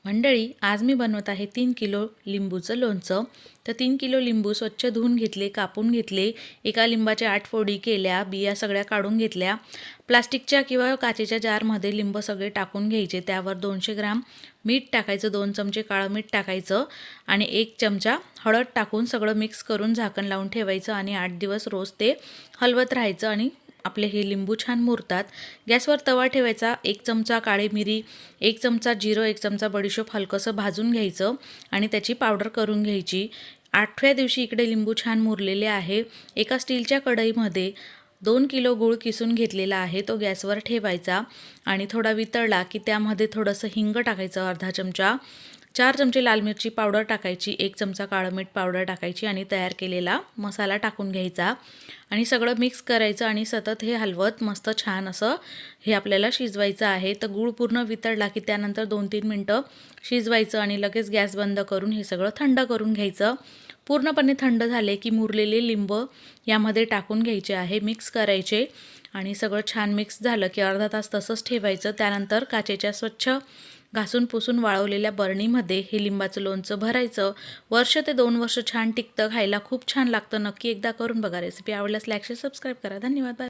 मंडळी, आज मी बनवत आहे 3 किलो लिंबूचं लोणचं. तर 3 किलो लिंबू स्वच्छ धुवून घेतले, कापून घेतले. एका लिंबाच्या 8 फोडी केल्या, बिया सगळ्या काढून घेतल्या. प्लास्टिकच्या किंवा काचेच्या जारमध्ये लिंब सगळे टाकून घ्यायचे. त्यावर 200 ग्राम मीठ टाकायचं, 2 चमचे काळं मीठ टाकायचं आणि 1 चमचा हळद टाकून सगळं मिक्स करून झाकण लावून ठेवायचं आणि 8 दिवस रोज ते हलवत राहायचं आणि आपले हे लिंबू छान मुरतात. गॅसवर तवा ठेवायचा, 1 चमचा काळी मिरी, 1 चमचा जिरं, 1 चमचा बडीशोप हलकंसं भाजून घ्यायचं आणि त्याची पावडर करून घ्यायची. 8व्या दिवशी इकडे लिंबू छान मुरलेले आहे. एका स्टीलच्या कढईमध्ये 2 किलो गूळ किसून घेतलेला आहे, तो गॅसवर ठेवायचा आणि थोडा वितळला की त्यामध्ये थोडंसं हिंग टाकायचं, अर्धा चमचा, 4 चमचे लाल मिरची पावडर टाकायची, 1 चमचा काळं मीठ पावडर टाकायची आणि तयार केलेला मसाला टाकून घ्यायचा आणि सगळं मिक्स करायचं आणि सतत हे हलवत मस्त छान असं हे आपल्याला शिजवायचं आहे. तर गूळ पूर्ण वितळला की त्यानंतर 2-3 मिनटं शिजवायचं आणि लगेच गॅस बंद करून हे सगळं थंड करून घ्यायचं. पूर्णपणे थंड झाले की मुरलेले लिंब यामध्ये टाकून घ्यायचे आहे, मिक्स करायचे आणि सगळं छान मिक्स झालं की अर्धा तास तसंच ठेवायचं. त्यानंतर काचेच्या स्वच्छ घासून पुसून वाळवलेल्या बरणीमध्ये हे लिंबाचं लोणचं भरायचं. 1 ते 2 वर्ष छान टिकतं, खायला खूप छान लागतं. नक्की एकदा करून बघा. रेसिपी आवडल्यास लाईक, शेअर, सबस्क्राईब करा. धन्यवाद. बाय.